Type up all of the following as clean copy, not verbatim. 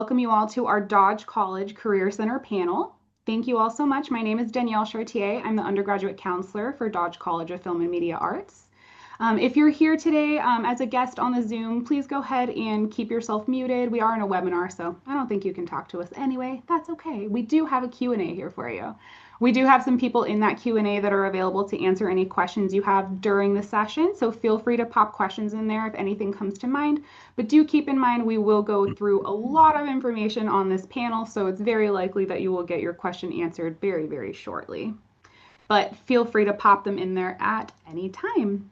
Welcome you all to our Dodge College Career Center panel. Thank you all so much. My name is Danielle Chartier. I'm the undergraduate counselor for Dodge College of Film and Media Arts. If you're here today as a guest on the Zoom, please go ahead and keep yourself muted. We are in a webinar, so I don't think you can talk to us anyway. That's okay. We do have a Q&A here for you. We do have some people in that Q&A that are available to answer any questions you have during the session, so feel free to pop questions in there if anything comes to mind. But do keep in mind we will go through a lot of information on this panel, so it's very likely that you will get your question answered very, very shortly. But feel free to pop them in there at any time.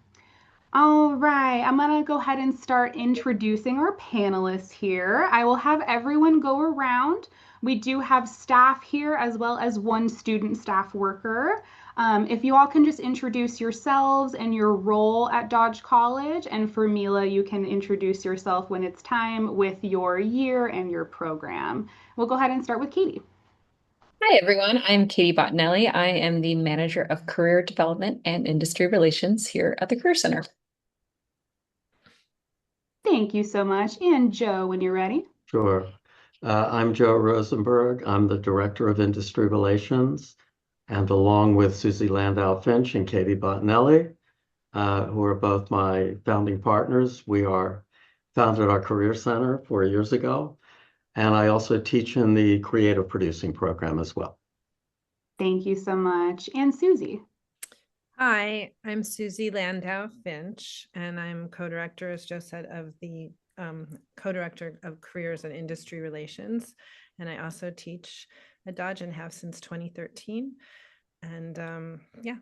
All right, I'm gonna go ahead and start introducing our panelists here. I will have everyone go around. We do have staff here as well as one student staff worker. If you all can just introduce yourselves and your role at Dodge College, and for Mila, you can introduce yourself when it's time with your year and your program. We'll go ahead and start with Katie. Hi, everyone. I'm Katie Bottinelli. I am the Manager of Career Development and Industry Relations here at the Career Center. Thank you so much. And Joe, when you're ready. Sure. I'm Joe Rosenberg. I'm the Director of Industry Relations, and along with Susie Landau Finch and Katie Bottinelli, who are both my founding partners, we are founded our Career Center 4 years ago, and I also teach in the creative producing program as well. Thank you so much. And Susie. Hi, I'm Susie Landau Finch, and I'm co-director, as Joe said, of the co-director of Careers and Industry Relations. And I also teach at Dodge and have since 2013. And yeah.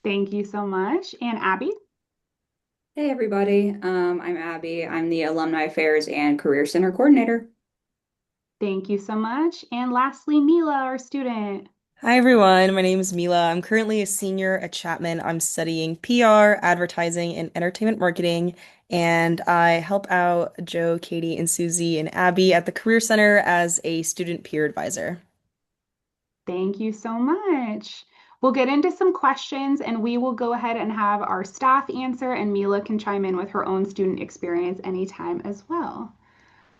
Thank you so much. And Abby? Hey everybody, I'm Abby. I'm the Alumni Affairs and Career Center Coordinator. Thank you so much. And lastly, Mila, our student. Hi everyone, my name is Mila. I'm currently a senior at Chapman. I'm studying PR, advertising, and entertainment marketing, and I help out Joe, Katie, and Susie and Abby at the Career Center as a student peer advisor. Thank you so much. We'll get into some questions and we will go ahead and have our staff answer, and Mila can chime in with her own student experience anytime as well.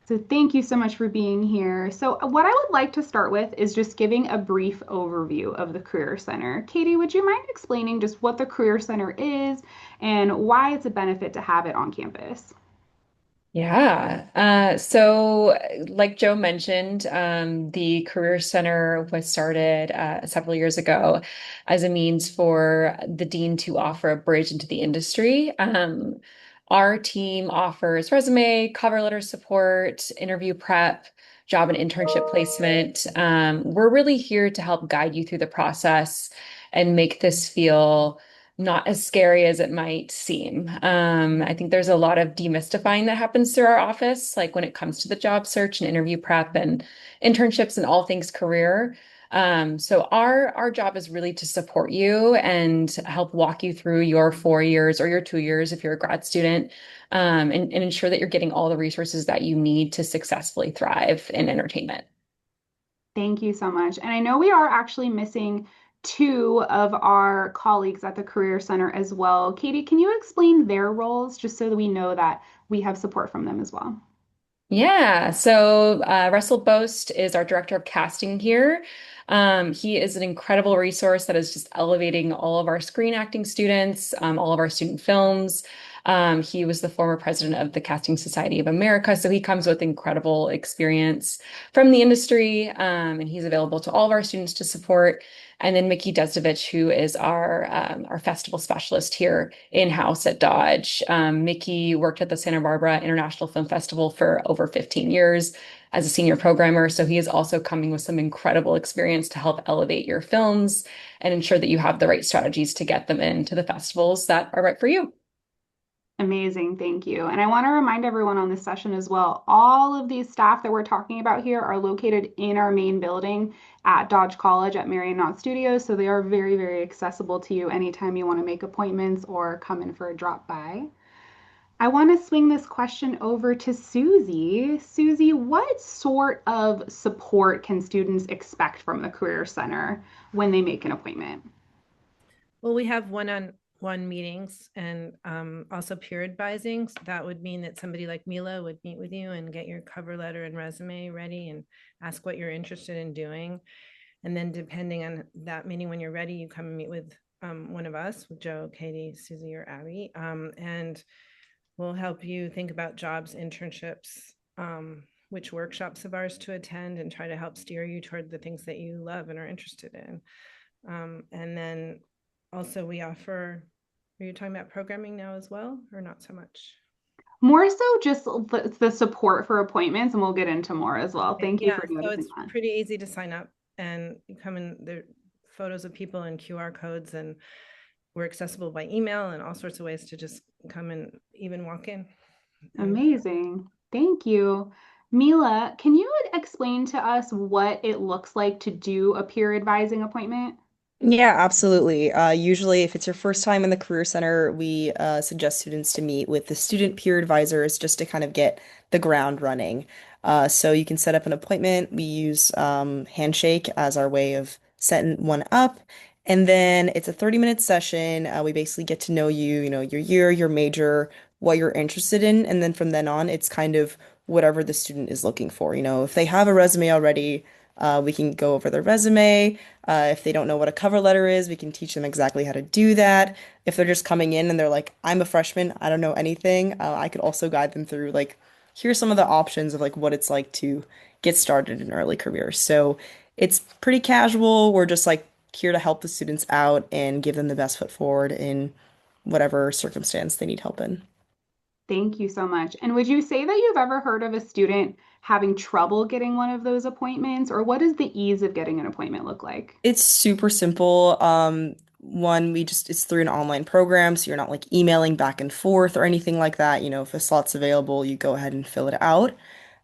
So thank you so much for being here. So what I would like to start with is just giving a brief overview of the Career Center. Katie, would you mind explaining just what the Career Center is and why it's a benefit to have it on campus? Yeah. So like Joe mentioned, the Career Center was started several years ago as a means for the dean to offer a bridge into the industry. Our team offers resume, cover letter support, interview prep, job and internship placement. We're really here to help guide you through the process and make this feel not as scary as it might seem. I think there's a lot of demystifying that happens through our office, like when it comes to the job search and interview prep and internships and all things career. So our job is really to support you and help walk you through your 4 years or your 2 years if you're a grad student, and ensure that you're getting all the resources that you need to successfully thrive in entertainment. Thank you so much. And I know we are actually missing two of our colleagues at the Career Center as well. Katie, can you explain their roles just so that we know that we have support from them as well? Yeah, so Russell Boast is our director of casting here. He is an incredible resource that is just elevating all of our screen acting students, all of our student films. He was the former president of the Casting Society of America, so he comes with incredible experience from the industry, and he's available to all of our students to support. And then Mickey Desdovich, who is our festival specialist here in-house at Dodge. Mickey worked at the Santa Barbara International Film Festival for over 15 years as a senior programmer. So he is also coming with some incredible experience to help elevate your films and ensure that you have the right strategies to get them into the festivals that are right for you. Amazing, thank you. And I want to remind everyone on this session as well, all of these staff that we're talking about here are located in our main building at Dodge College at Marion Knott Studios, so they are very, very accessible to you anytime you want to make appointments or come in for a drop by. I want to swing this question over to Susie. Susie, what sort of support can students expect from the Career Center when they make an appointment? Well, we have one-on-one meetings and also peer advising. So that would mean that somebody like Mila would meet with you and get your cover letter and resume ready and ask what you're interested in doing. And then depending on that meeting, when you're ready, you come and meet with one of us, with Joe, Katie, Susie, or Abby, and we'll help you think about jobs, internships, which workshops of ours to attend, and try to help steer you toward the things that you love and are interested in. And then also we offer, are you talking about programming now as well, or not so much? More so just the support for appointments, and we'll get into more as well. Thank you Yeah, for so noticing it's that. pretty easy to sign up, and you come in, there photos of people and QR codes, and we're accessible by email and all sorts of ways to just come and even walk in. Amazing. Thank you. Mila, can you explain to us what it looks like to do a peer advising appointment? Yeah, absolutely. Usually, if it's your first time in the Career Center, we suggest students to meet with the student peer advisors just to kind of get the ground running. So you can set up an appointment. We use Handshake as our way of setting one up. And then it's a 30-minute session. We basically get to know you, your year, your major, what you're interested in. And then from then on, it's kind of whatever the student is looking for. If they have a resume already, we can go over their resume. If they don't know what a cover letter is, we can teach them exactly how to do that. If they're just coming in and they're like, I'm a freshman, I don't know anything, I could also guide them through like, here's some of the options of like what it's like to get started in early careers. So it's pretty casual. We're just like here to help the students out and give them the best foot forward in whatever circumstance they need help in. Thank you so much. And would you say that you've ever heard of a student having trouble getting one of those appointments, or what does the ease of getting an appointment look like? It's super simple. One, it's through an online program, so you're not like emailing back and forth or anything like that. If a slot's available, you go ahead and fill it out.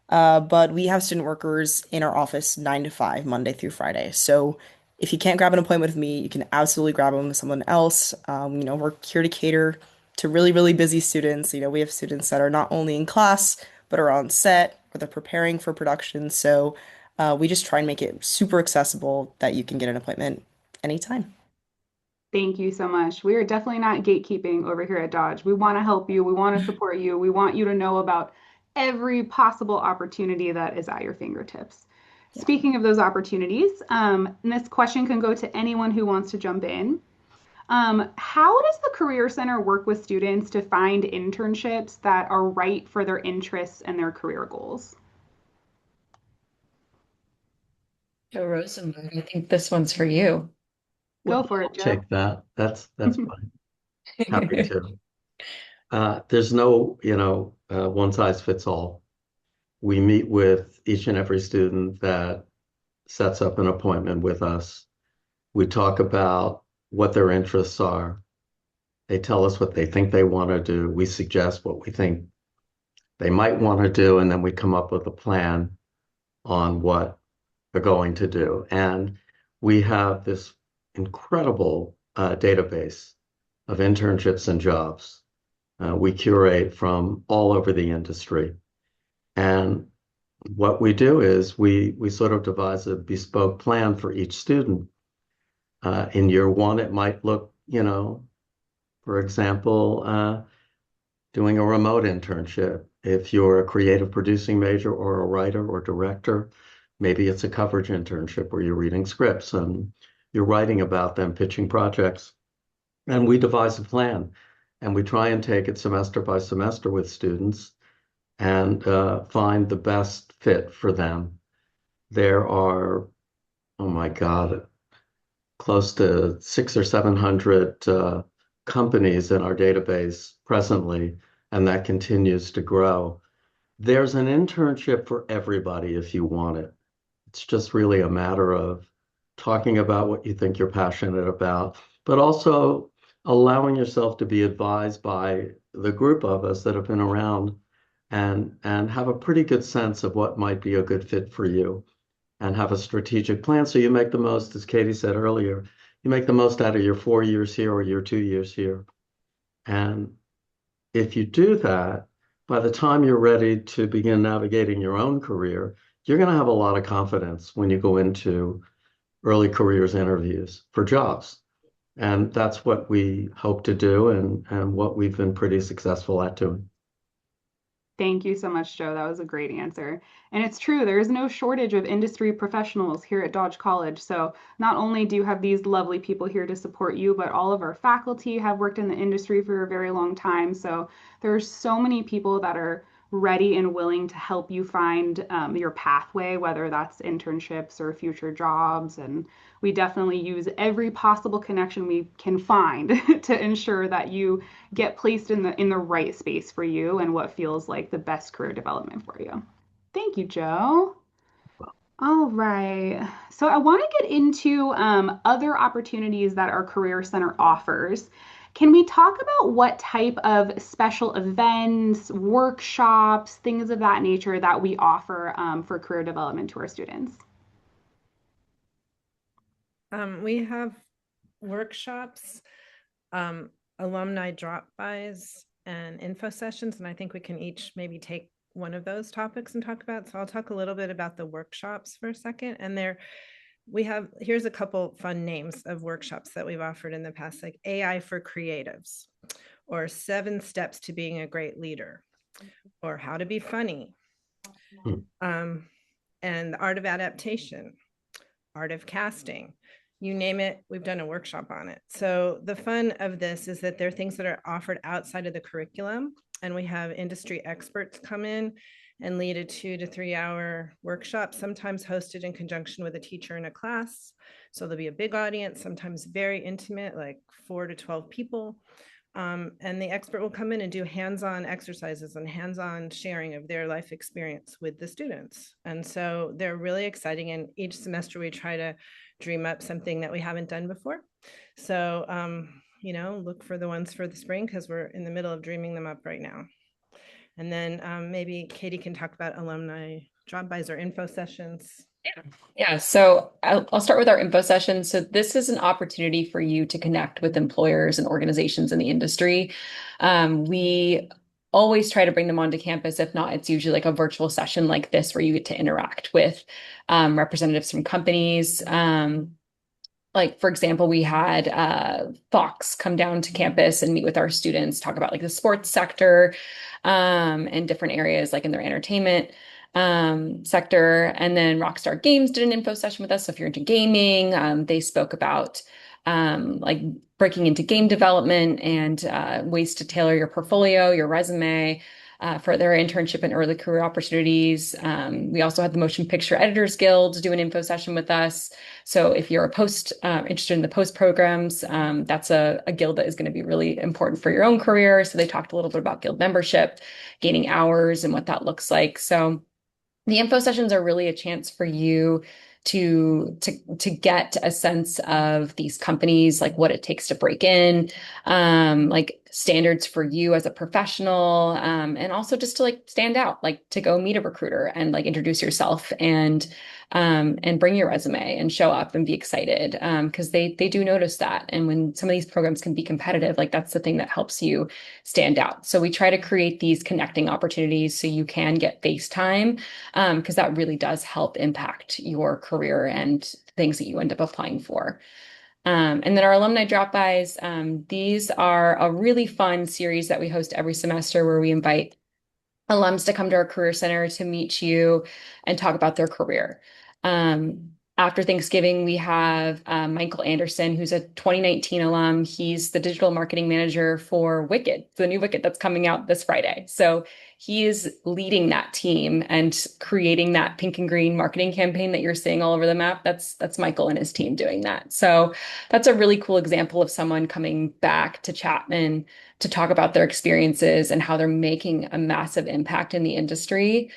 But we have student workers in our office 9 to 5, Monday through Friday. So if you can't grab an appointment with me, you can absolutely grab them with someone else. We're here to cater to really, really busy students. We have students that are not only in class, but are on set or they're preparing for production. So we just try and make it super accessible that you can get an appointment anytime. Thank you so much. We are definitely not gatekeeping over here at Dodge. We want to help you. We want to support you. We want you to know about every possible opportunity that is at your fingertips. Yeah. Speaking of those opportunities, and this question can go to anyone who wants to jump in. How does the Career Center work with students to find internships that are right for their interests and their career goals? Joe Rosenberg, I think this one's for you. Go Well, for it, I'll Joe. take that. That's fine. Happy to. There's no, one size fits all. We meet with each and every student that sets up an appointment with us. We talk about what their interests are. They tell us what they think they want to do. We suggest what we think they might want to do, and then we come up with a plan on what they're going to do. And we have this incredible database of internships and jobs. We curate from all over the industry. And what we do is we sort of devise a bespoke plan for each student. In year one, it might look, for example, doing a remote internship. If you're a creative producing major or a writer or director, maybe it's a coverage internship where you're reading scripts and you're writing about them, pitching projects. And we devise a plan and we try and take it semester by semester with students and find the best fit for them. There are, oh my God, close to 600 or 700 companies in our database presently, and that continues to grow. There's an internship for everybody if you want it. It's just really a matter of talking about what you think you're passionate about, but also allowing yourself to be advised by the group of us that have been around and have a pretty good sense of what might be a good fit for you and have a strategic plan. So you make the most, as Katie said earlier, you make the most out of your 4 years here or your 2 years here. And if you do that, by the time you're ready to begin navigating your own career, you're going to have a lot of confidence when you go into early careers interviews for jobs. And that's what we hope to do and what we've been pretty successful at doing. Thank you so much, Joe. That was a great answer. And it's true, there is no shortage of industry professionals here at Dodge College. So not only do you have these lovely people here to support you, but all of our faculty have worked in the industry for a very long time. So there's so many people that are ready and willing to help you find your pathway, whether that's internships or future jobs. And we definitely use every possible connection we can find to ensure that you get placed in the right space for you and what feels like the best career development for you. Thank you, Joe. All right. So I want to get into other opportunities that our Career Center offers. Can we talk about what type of special events, workshops, things of that nature that we offer for career development to our students? We have workshops, alumni drop-bys, and info sessions, and I think we can each maybe take one of those topics and talk about. So I'll talk a little bit about the workshops for a second. And here's a couple fun names of workshops that we've offered in the past, like AI for Creatives, or 7 Steps to Being a Great Leader, or How to Be Funny, and the Art of Adaptation, Art of Casting. You name it, we've done a workshop on it. So the fun of this is that there are things that are offered outside of the curriculum, and we have industry experts come in and lead a 2 to 3 hour workshop, sometimes hosted in conjunction with a teacher in a class. So there'll be a big audience, sometimes very intimate, like 4 to 12 people. And the expert will come in and do hands-on exercises and hands-on sharing of their life experience with the students. And so they're really exciting. And each semester we try to dream up something that we haven't done before. So, look for the ones for the spring, because we're in the middle of dreaming them up right now. And then maybe Katie can talk about alumni drop-bys or info sessions. Yeah, so I'll start with our info session. So this is an opportunity for you to connect with employers and organizations in the industry. We always try to bring them onto campus. If not, it's usually like a virtual session like this where you get to interact with representatives from companies. Like, for example, we had Fox come down to campus and meet with our students, talk about like the sports sector and different areas like in their entertainment sector. And then Rockstar Games did an info session with us. So if you're into gaming, they spoke about like breaking into game development and ways to tailor your portfolio, your resume. For their internship and early career opportunities. We also had the Motion Picture Editors Guild do an info session with us. So if you're interested in the post programs, that's a guild that is going to be really important for your own career. So they talked a little bit about guild membership, gaining hours, and what that looks like. So the info sessions are really a chance for you to get a sense of these companies, like what it takes to break in, like standards for you as a professional, and also just to like stand out, like to go meet a recruiter and like introduce yourself and bring your resume and show up and be excited, because they do notice that. And when some of these programs can be competitive, like that's the thing that helps you stand out. So we try to create these connecting opportunities so you can get face time, because that really does help impact your career and things that you end up applying for. And then our alumni drop-bys, these are a really fun series that we host every semester where we invite alums to come to our Career Center to meet you and talk about their career. After Thanksgiving, we have Michael Anderson, who's a 2019 alum. He's the digital marketing manager for Wicked, the new Wicked that's coming out this Friday. So he is leading that team and creating that pink and green marketing campaign that you're seeing all over the map. That's Michael and his team doing that. So that's a really cool example of someone coming back to Chapman to talk about their experiences and how they're making a massive impact in the industry.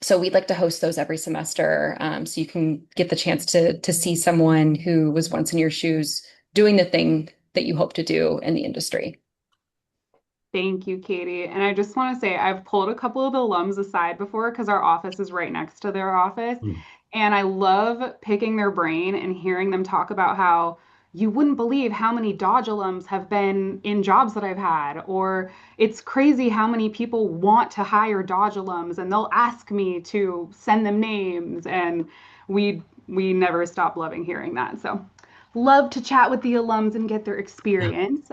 So we'd like to host those every semester, so you can get the chance to see someone who was once in your shoes doing the thing that you hope to do in the industry. Thank you, Katie. And I just want to say I've pulled a couple of the alums aside before because our office is right next to their office. And I love picking their brain and hearing them talk about how you wouldn't believe how many Dodge alums have been in jobs that I've had, or it's crazy how many people want to hire Dodge alums and they'll ask me to send them names. And we never stop loving hearing that. So love to chat with the alums and get their experience.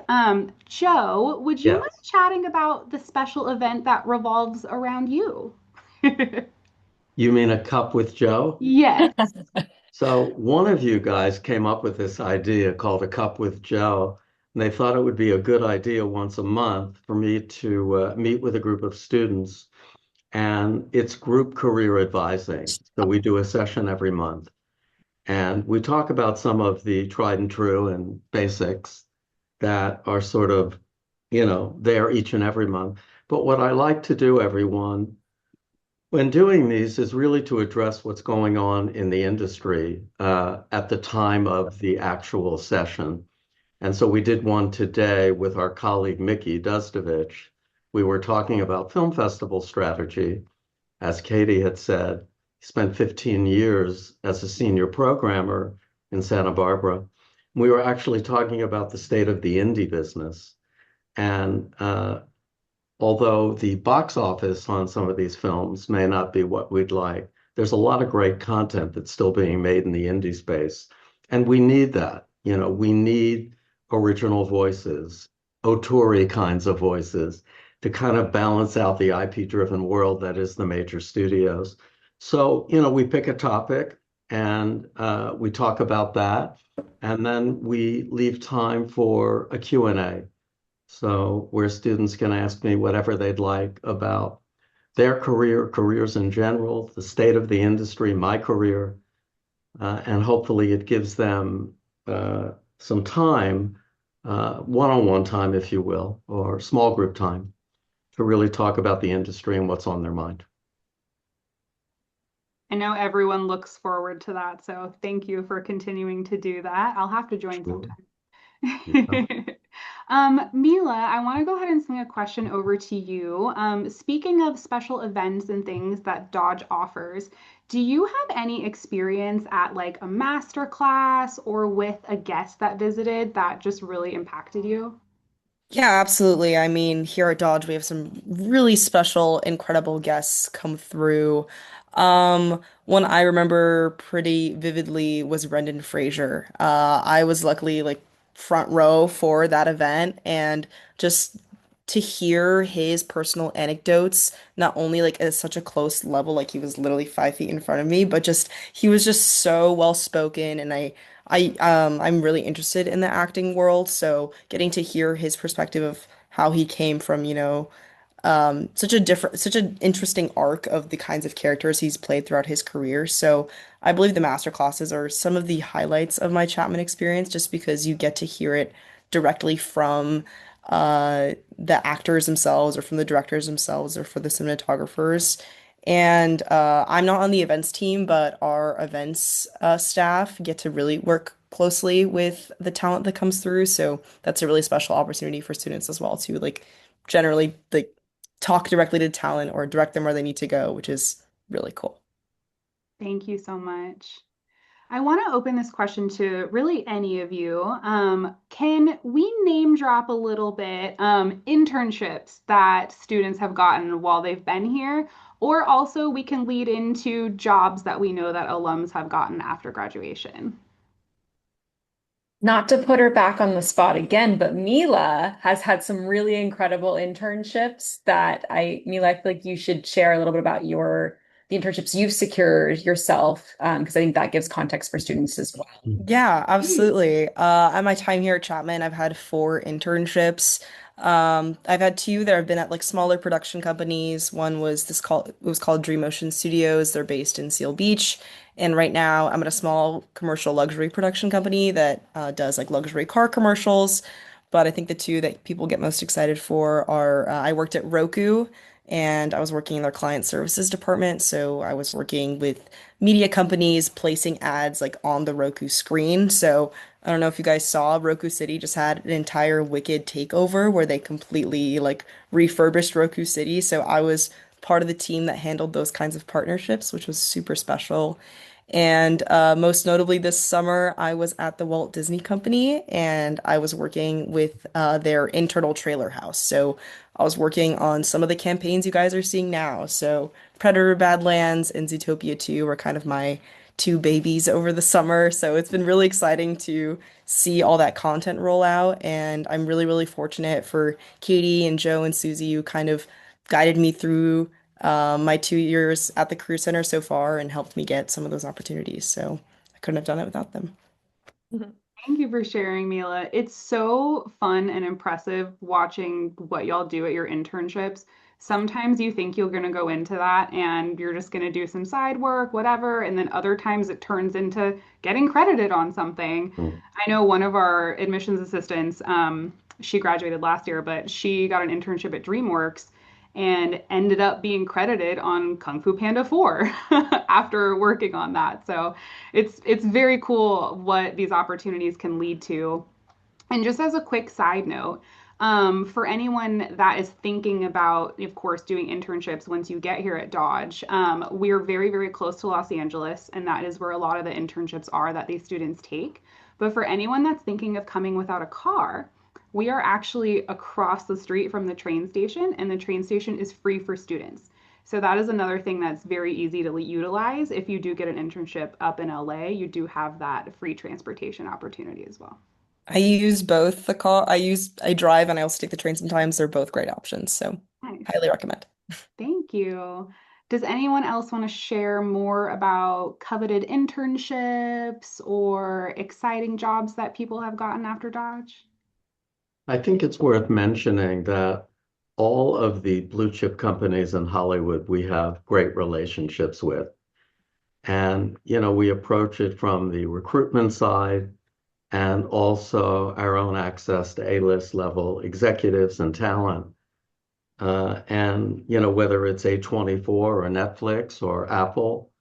Joe, would you mind Yes. chatting about the special event that revolves around you? You mean a cup with Joe? Yes. So one of you guys came up with this idea called a cup with Joe, and they thought it would be a good idea once a month for me to meet with a group of students, and it's group career advising. So we do a session every month, and we talk about some of the tried and true and basics that are sort of, there each and every month. But what I like to do, everyone, when doing these is really to address what's going on in the industry at the time of the actual session. And so we did one today with our colleague Mickey Dustovich. We were talking about film festival strategy. As Katie had said, he spent 15 years as a senior programmer in Santa Barbara. We were actually talking about the state of the indie business. And although the box office on some of these films may not be what we'd like, there's a lot of great content that's still being made in the indie space. And we need that. We need original voices, auteur kinds of voices to kind of balance out the IP-driven world that is the major studios. So, we pick a topic and we talk about that, and then we leave time for a Q&A. So where students can ask me whatever they'd like about their careers in general, the state of the industry, my career, and hopefully it gives them some time, one-on-one time, if you will, or small group time to really talk about the industry and what's on their mind. I know everyone looks forward to that, so thank you for continuing to do that. I'll have to join Sure. sometime. Mila, I want to go ahead and swing a question over to you. Speaking of special events and things that Dodge offers, do you have any experience at like a master class or with a guest that visited that just really impacted you? Yeah, absolutely. I mean, here at Dodge, we have some really special, incredible guests come through. One I remember pretty vividly was Brendan Fraser. I was luckily like front row for that event, and just to hear his personal anecdotes, not only like at such a close level, like he was literally 5 feet in front of me, but just he was just so well spoken, and I'm really interested in the acting world, so getting to hear his perspective of how he came from, such an interesting arc of the kinds of characters he's played throughout his career. So I believe the master classes are some of the highlights of my Chapman experience, just because you get to hear it directly from the actors themselves, or from the directors themselves, or for the cinematographers. And I'm not on the events team, but our events staff get to really work closely with the talent that comes through. So that's a really special opportunity for students as well to like generally like talk directly to talent or direct them where they need to go, which is really cool. Thank you so much. I want to open this question to really any of you. Can we name drop a little bit internships that students have gotten while they've been here? Or also we can lead into jobs that we know that alums have gotten after graduation. Not to put her back on the spot again, but Mila has had some really incredible internships Mila, I feel like you should share a little bit about the internships you've secured yourself, because I think that gives context for students as well. Yeah, absolutely. At my time here at Chapman, I've had 4 internships. I've had two that have been at like smaller production companies. One was it was called Dream Ocean Studios. They're based in Seal Beach. And right now I'm at a small commercial luxury production company that does like luxury car commercials. But I think the two that people get most excited for are I worked at Roku, and I was working in their client services department. So I was working with media companies placing ads like on the Roku screen. So I don't know if you guys saw, Roku City just had an entire Wicked takeover where they completely like refurbished Roku City. So I was part of the team that handled those kinds of partnerships, which was super special. And most notably this summer, I was at the Walt Disney Company, and I was working with their internal trailer house. So I was working on some of the campaigns you guys are seeing now. So Predator Badlands and Zootopia 2 were kind of my two babies over the summer. So it's been really exciting to see all that content roll out. And I'm really, really fortunate for Katie and Joe and Susie who kind of guided me through my 2 years at the Career Center so far and helped me get some of those opportunities. So I couldn't have done it without them. Thank you for sharing, Mila. It's so fun and impressive watching what y'all do at your internships. Sometimes you think you're going to go into that and you're just going to do some side work, whatever, and then other times it turns into getting credited on something. Mm. I know one of our admissions assistants, she graduated last year, but she got an internship at DreamWorks and ended up being credited on Kung Fu Panda 4 after working on that. So it's very cool what these opportunities can lead to. And just as a quick side note, for anyone that is thinking about, of course, doing internships once you get here at Dodge, we're very, very close to Los Angeles, and that is where a lot of the internships are that these students take. But for anyone that's thinking of coming without a car, we are actually across the street from the train station, and the train station is free for students. So that is another thing that's very easy to utilize. If you do get an internship up in LA, you do have that free transportation opportunity as well. I use both the car. I drive and I also take the train sometimes. They're both great options. So Nice. highly recommend. Thank you. Does anyone else want to share more about coveted internships or exciting jobs that people have gotten after Dodge? I think it's worth mentioning that all of the blue chip companies in Hollywood we have great relationships with. And, we approach it from the recruitment side and also our own access to A-list level executives and talent. And, whether it's A24 or Netflix or Apple,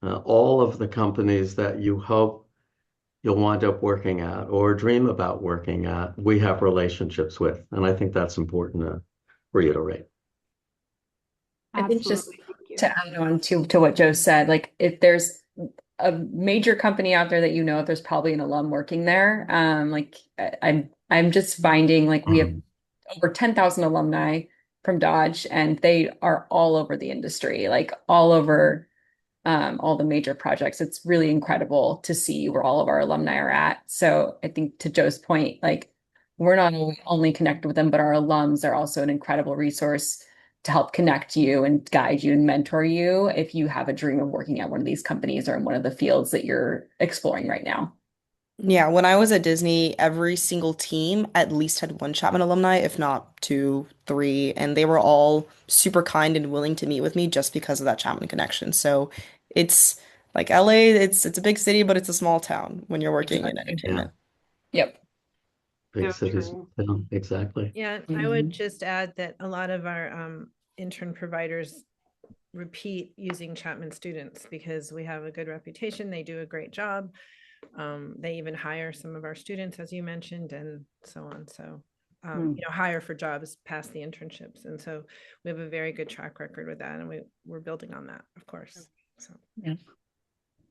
all of the companies that you hope you'll wind up working at or dream about working at, we have relationships with. And I think that's important to reiterate. I think just Absolutely. Thank you. to add on to what Joe said, like if there's a major company out there that there's probably an alum working there. I'm just finding like we have over 10,000 alumni from Dodge, and they are all over the industry, like all over all the major projects. It's really incredible to see where all of our alumni are at. So I think to Joe's point, like we're not only connected with them, but our alums are also an incredible resource to help connect you and guide you and mentor you if you have a dream of working at one of these companies or in one of the fields that you're exploring right now. Yeah, when I was at Disney, every single team at least had one Chapman alumni, if not two, three, and they were all super kind and willing to meet with me just because of that Chapman connection. So it's like LA, it's a big city, but it's a small town when you're working in Exactly. Yeah, entertainment. Yep. big So cities. true. Yeah, exactly. Yeah, I Mhm. would just add that a lot of our intern providers repeat using Chapman students because we have a good reputation. They do a great job. They even hire some of our students, as you mentioned, and so on. So, hire for jobs past the internships. And so we have a very good track record with that. And we're building on that, of course. So, Yeah.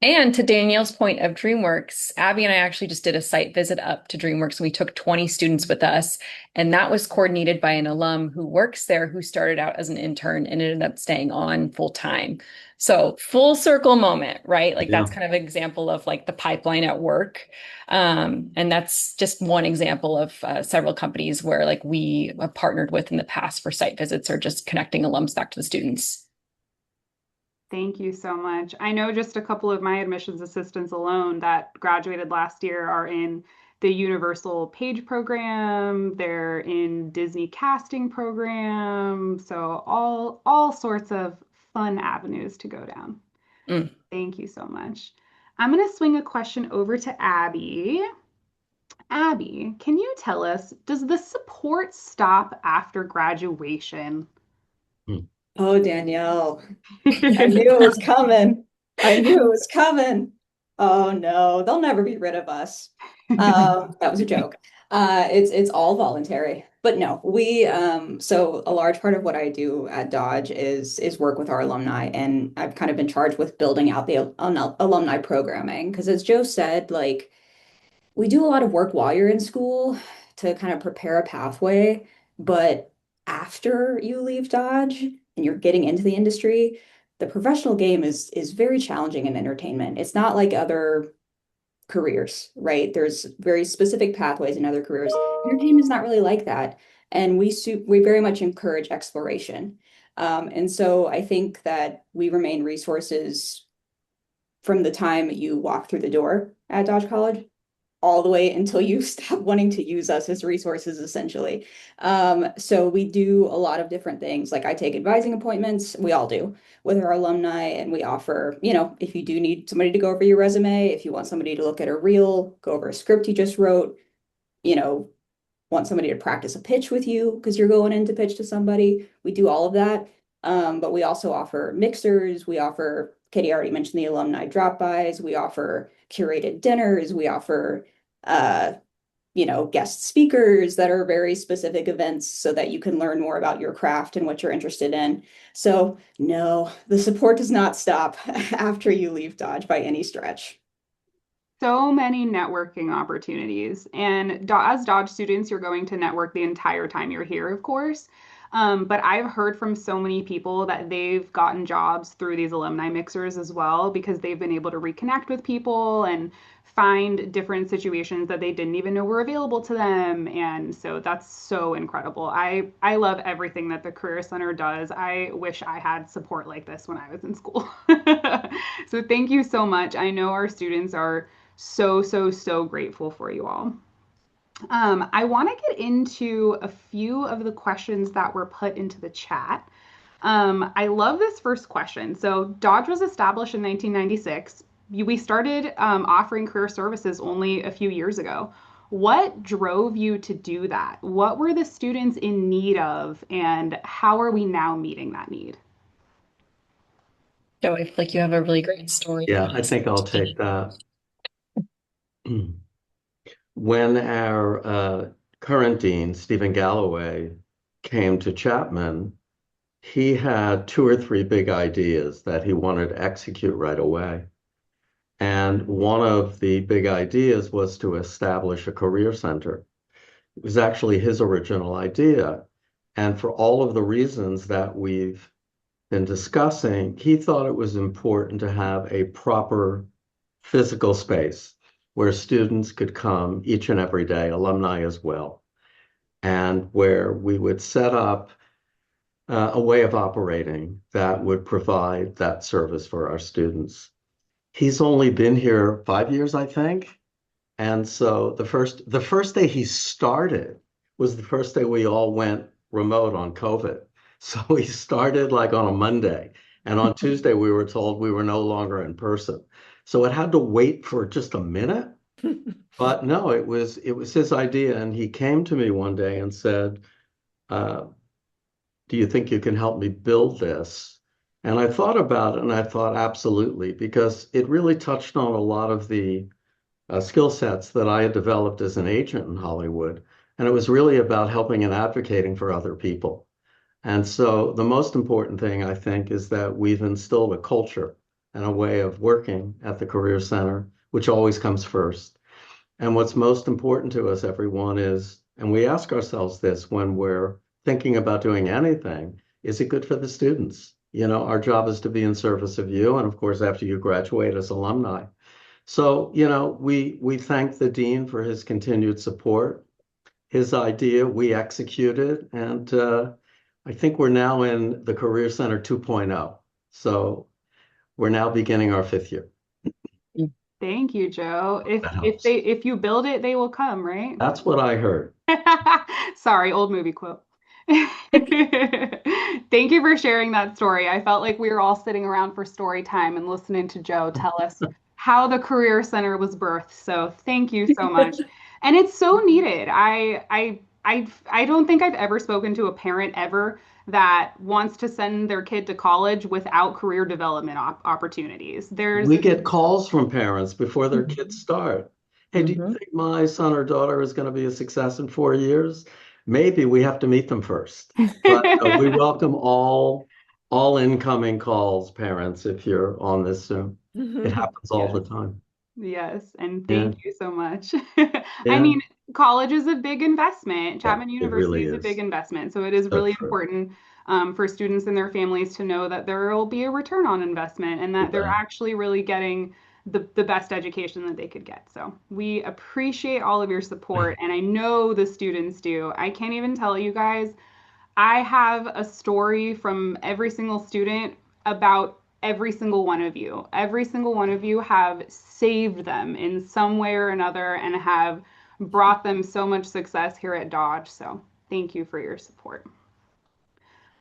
And to Danielle's point of DreamWorks, Abby and I actually just did a site visit up to DreamWorks, and we took 20 students with us. And that was coordinated by an alum who works there, who started out as an intern and ended up staying on full time. So full circle moment, right? Like Yeah. that's kind of an example of like the pipeline at work. And that's just one example of several companies where like we have partnered with in the past for site visits or just connecting alums back to the students. Thank you so much. I know just a couple of my admissions assistants alone that graduated last year are in the Universal Page program. They're in Disney casting program. So all sorts of fun avenues to go down. Mm. Thank you so much. I'm going to swing a question over to Abby. Abby, can you tell us, does the support stop after graduation? Oh, Danielle, I knew it was coming. I knew it was coming. Oh no, they'll never be rid of us. That was a joke. It's all voluntary. But no, so a large part of what I do at Dodge is work with our alumni, and I've kind of been charged with building out the alumni programming. Because as Joe said, like we do a lot of work while you're in school to kind of prepare a pathway, but after you leave Dodge and you're getting into the industry, the professional game is very challenging in entertainment. It's not like other careers, right? There's very specific pathways in other careers. Entertainment is not really like that. And we very much encourage exploration. And so I think that we remain resources from the time you walk through the door at Dodge College all the way until you stop wanting to use us as resources, essentially. So we do a lot of different things. Like I take advising appointments, we all do, with our alumni, and we offer, if you do need somebody to go over your resume, if you want somebody to look at a reel, go over a script you just wrote, you know, want somebody to practice a pitch with you because you're going in to pitch to somebody, we do all of that. But we also offer mixers, we offer, Katie already mentioned the alumni drop-bys, we offer curated dinners, we offer guest speakers that are very specific events so that you can learn more about your craft and what you're interested in. So no, the support does not stop after you leave Dodge by any stretch. So many networking opportunities. And as Dodge students, you're going to network the entire time you're here, of course. But I've heard from so many people that they've gotten jobs through these alumni mixers as well because they've been able to reconnect with people and find different situations that they didn't even know were available to them. And so that's so incredible. I love everything that the Career Center does. I wish I had support like this when I was in school. So thank you so much. I know our students are so, so, so grateful for you all. I want to get into a few of the questions that were put into the chat. I love this first question. So Dodge was established in 1996. We started offering career services only a few years ago. What drove you to do that? What were the students in need of, and how are we now meeting that need? Joe, I feel like you have a really great story. Yeah, I think I'll take that. When our current dean, Stephen Galloway, came to Chapman, he had 2 or 3 big ideas that he wanted to execute right away. And one of the big ideas was to establish a career center. It was actually his original idea. And for all of the reasons that we've been discussing, he thought it was important to have a proper physical space where students could come each and every day, alumni as well, and where we would set up a way of operating that would provide that service for our students. He's only been here 5 years, I think. And so the first day he started was the first day we all went remote on COVID. So we started like on a Monday, and on Tuesday we were told we were no longer in person. So it had to wait for just a minute. But no, it was his idea, and he came to me one day and said, do you think you can help me build this? And I thought about it, and I thought absolutely, because it really touched on a lot of the skill sets that I had developed as an agent in Hollywood. And it was really about helping and advocating for other people. And so the most important thing, I think, is that we've instilled a culture and a way of working at the Career Center, which always comes first. And what's most important to us, everyone, is, and we ask ourselves this when we're thinking about doing anything, is it good for the students? Our job is to be in service of you. And of course, after you graduate as alumni. So, we thank the dean for his continued support. His idea, we executed, and I think we're now in the Career Center 2.0. So we're now beginning our 5th year. Thank you, Joe. That helps. If you build it, they will come, right? That's what I heard. Sorry, old movie quote. Thank you for sharing that story. I felt like we were all sitting around for story time and listening to Joe tell us how the Career Center was birthed. So thank you so much. And it's so needed. I don't think I've ever spoken to a parent ever that wants to send their kid to college without career development opportunities. We get calls from parents before their kids start. Hey, do you think my son or daughter is going to be a success in 4 years? Maybe we have to meet them first. But we welcome all incoming calls, parents, if you're on this Zoom. It happens all the time. Yes, and thank you so much. Yeah. I mean, college is a big investment. Chapman it University really is a is. big investment, so it is So really true. important for students and their families to know that there will be a return on investment and that they're Right. actually really getting the best education that they could get. So we appreciate all of your support, and I know the students do. I can't even tell you guys, I have a story from every single student about every single one of you. Every single one of you have saved them in some way or another and have brought them so much success here at Dodge. So thank you for your support.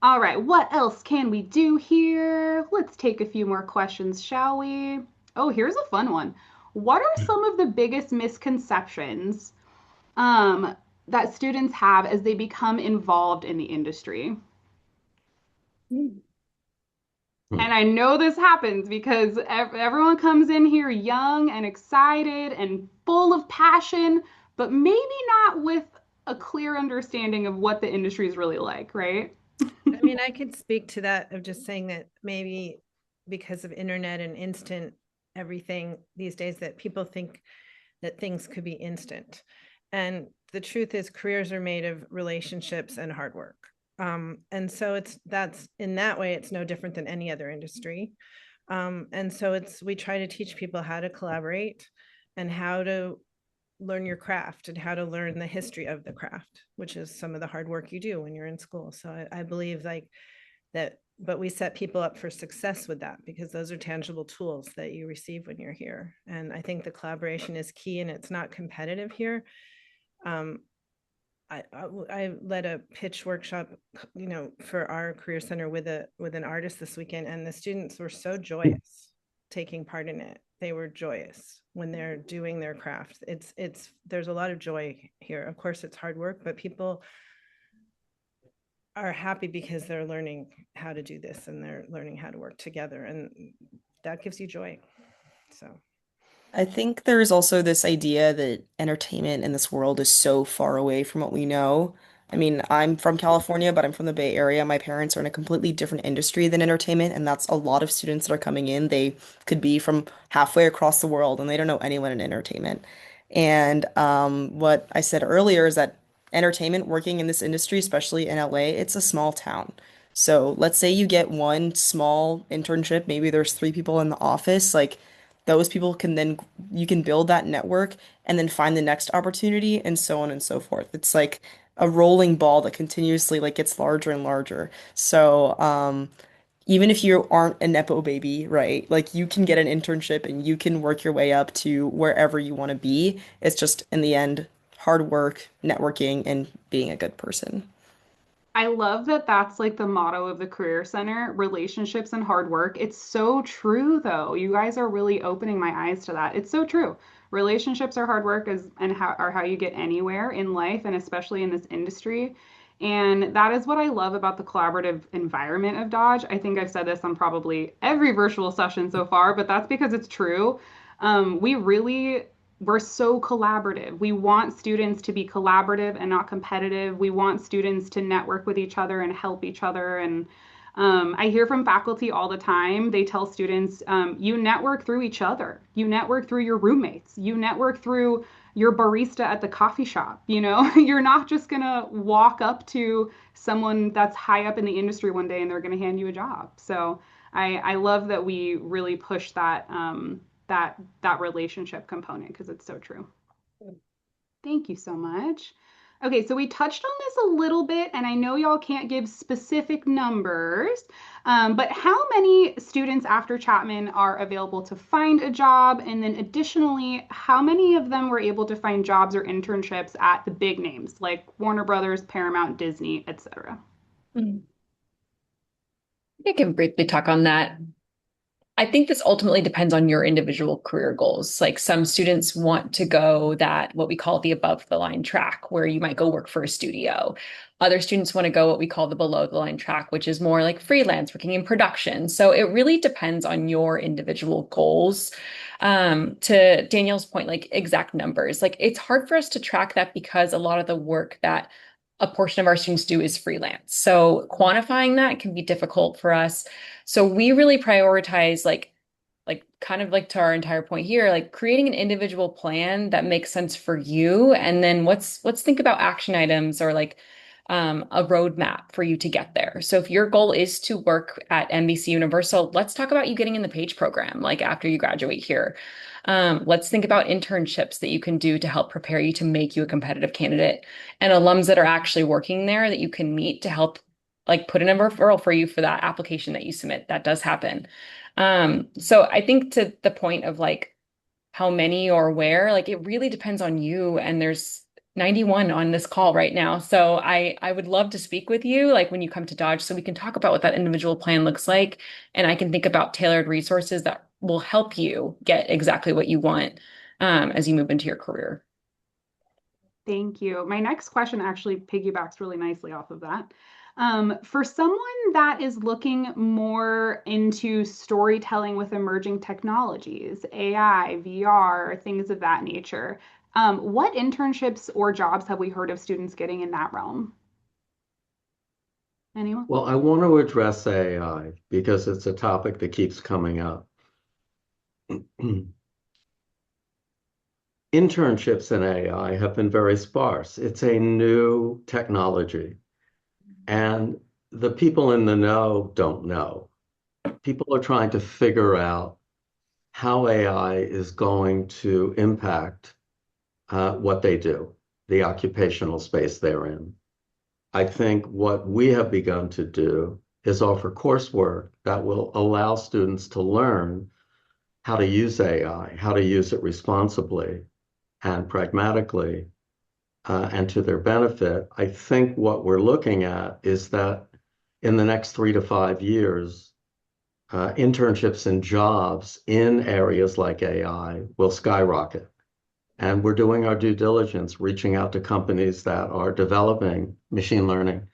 All right, what else can we do here? Let's take a few more questions, shall we? Oh, here's a fun one. What are some of the biggest misconceptions um, that students have as they become involved in the industry? Hmm. And I know this happens because everyone comes in here young and excited and full of passion, but maybe not with a clear understanding of what the industry is really like, right? I mean, I could speak to that of just saying that maybe because of internet and instant everything these days, that people think that things could be instant. And the truth is careers are made of relationships and hard work. And so that's in that way, it's no different than any other industry. And so we try to teach people how to collaborate and how to learn your craft and how to learn the history of the craft, which is some of the hard work you do when you're in school. So I believe like that, but we set people up for success with that because those are tangible tools that you receive when you're here. And I think the collaboration is key, and it's not competitive here. Um, I led a pitch workshop, for our career center with an artist this weekend, and the students were so joyous taking part in it. They were joyous when they're doing their craft. There's a lot of joy here. Of course, it's hard work, but people are happy because they're learning how to do this and they're learning how to work together, and that gives you joy. So I think there's also this idea that entertainment in this world is so far away from what we know. I mean, I'm from California, but I'm from the Bay Area. My parents are in a completely different industry than entertainment, and that's a lot of students that are coming in. They could be from halfway across the world and they don't know anyone in entertainment. And what I said earlier is that entertainment working in this industry, especially in LA, it's a small town. So let's say you get one small internship, maybe there's three people in the office, like those people can then you can build that network and then find the next opportunity and so on and so forth. It's like a rolling ball that continuously like gets larger and larger. So, even if you aren't a Nepo baby, right? Like you can get an internship and you can work your way up to wherever you want to be. It's just in the end, hard work, networking, and being a good person. I love that that's like the motto of the Career Center, relationships and hard work. It's so true though. You guys are really opening my eyes to that. It's so true. Relationships are hard work and how you get anywhere in life and especially in this industry. And that is what I love about the collaborative environment of Dodge. I think I've said this on probably every virtual session so far, but that's because it's true. We're so collaborative. We want students to be collaborative and not competitive. We want students to network with each other and help each other. And I hear from faculty all the time, they tell students, you network through each other. You network through your roommates. You network through your barista at the coffee shop. You're not just going to walk up to someone that's high up in the industry one day and they're going to hand you a job. So I love that we really push that relationship component because it's so true. Thank you so much. Okay, so we touched on this a little bit, and I know y'all can't give specific numbers, but how many students after Chapman are available to find a job? And then additionally, how many of them were able to find jobs or internships at the big names like Warner Brothers, Paramount, Disney, etc.? I can briefly talk on that. I think this ultimately depends on your individual career goals. Like some students want to go that what we call the above the line track, where you might go work for a studio. Other students want to go what we call the below the line track, which is more like freelance working in production. So it really depends on your individual goals. To Danielle's point, like exact numbers, like it's hard for us to track that because a lot of the work that a portion of our students do is freelance. So quantifying that can be difficult for us. So we really prioritize like kind of like to our entire point here, like creating an individual plan that makes sense for you. And then let's think about action items or like a roadmap for you to get there. So if your goal is to work at NBC Universal, let's talk about you getting in the PAGE program, like after you graduate here. Let's think about internships that you can do to help prepare you to make you a competitive candidate, and alums that are actually working there that you can meet to help like put in a referral for you for that application that you submit. That does happen. So I think to the point of like how many or where, like it really depends on you. And there's 91 on this call right now. So I would love to speak with you like when you come to Dodge so we can talk about what that individual plan looks like. And I can think about tailored resources that will help you get exactly what you want as you move into your career. Thank you. My next question actually piggybacks really nicely off of that. For someone that is looking more into storytelling with emerging technologies, AI, VR, things of that nature, what internships or jobs have we heard of students getting in that realm? Anyone? Well, I want to address AI because it's a topic that keeps coming up. Internships in AI have been very sparse. It's a new technology, and the people in the know don't know. People are trying to figure out how AI is going to impact what they do, the occupational space they're in. I think what we have begun to do is offer coursework that will allow students to learn how to use AI, how to use it responsibly and pragmatically, and to their benefit. I think what we're looking at is that in the next 3 to 5 years, internships and jobs in areas like AI will skyrocket. And we're doing our due diligence, reaching out to companies that are developing machine learning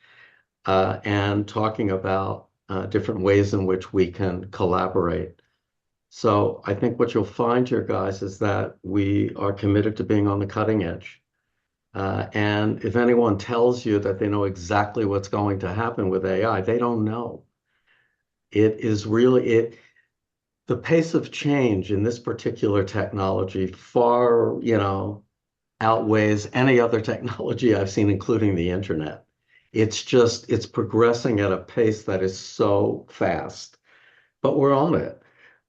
and talking about different ways in which we can collaborate. So I think what you'll find here, guys, is that we are committed to being on the cutting edge. And if anyone tells you that they know exactly what's going to happen with AI, they don't know. It is really the pace of change in this particular technology far, outweighs any other technology I've seen, including the internet. It's progressing at a pace that is so fast, but we're on it.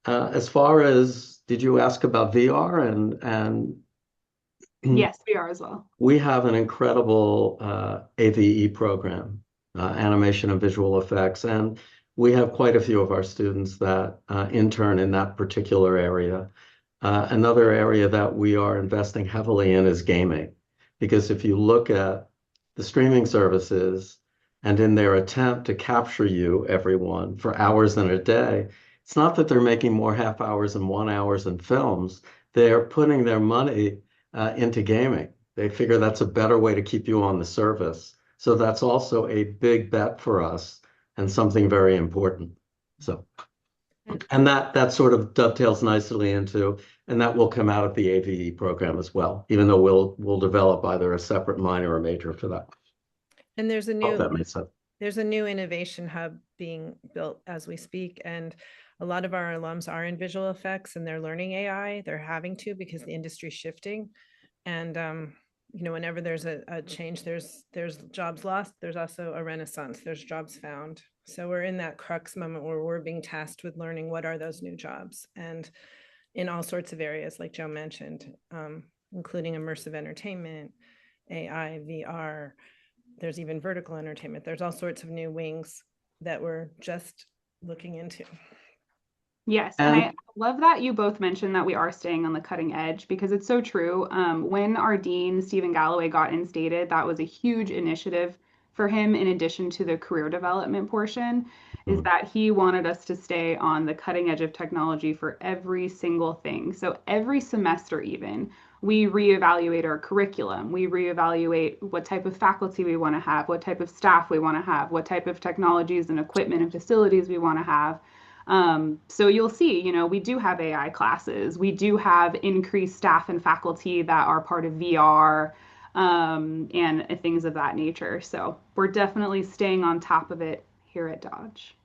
As far as, did you ask about VR and Yes, we are as well. we have an incredible AVE program, animation and visual effects, and we have quite a few of our students that intern in that particular area. Another area that we are investing heavily in is gaming, because if you look at the streaming services and in their attempt to capture you, everyone, for hours in a day, it's not that they're making more half hours and 1 hours in films. They're putting their money into gaming. They figure that's a better way to keep you on the service. So that's also a big bet for us and something very important. So, and that sort of dovetails nicely into, and that will come out of the AVE program as well, even though we'll develop either a separate minor or major for that. And there's a Hope that new makes sense. there's a new innovation hub being built as we speak, and a lot of our alums are in visual effects and they're learning AI. They're having to because the industry's shifting. And whenever there's a change, there's jobs lost. There's also a renaissance. There's jobs found. So we're in that crux moment where we're being tasked with learning what are those new jobs, and in all sorts of areas, like Joe mentioned, including immersive entertainment, AI, VR. There's even vertical entertainment. There's all sorts of new wings that we're just looking into. Yes, and I love that you both mentioned that we are staying on the cutting edge because it's so true. When our dean, Stephen Galloway, got instated, that was a huge initiative for him, in addition to the career development portion, is that he wanted us to stay on the cutting edge of technology for every single thing. So every semester, even, we reevaluate our curriculum. We reevaluate what type of faculty we want to have, what type of staff we want to have, what type of technologies and equipment and facilities we want to have. So you'll see, we do have AI classes. We do have increased staff and faculty that are part of VR, and things of that nature. So we're definitely staying on top of it here at Dodge.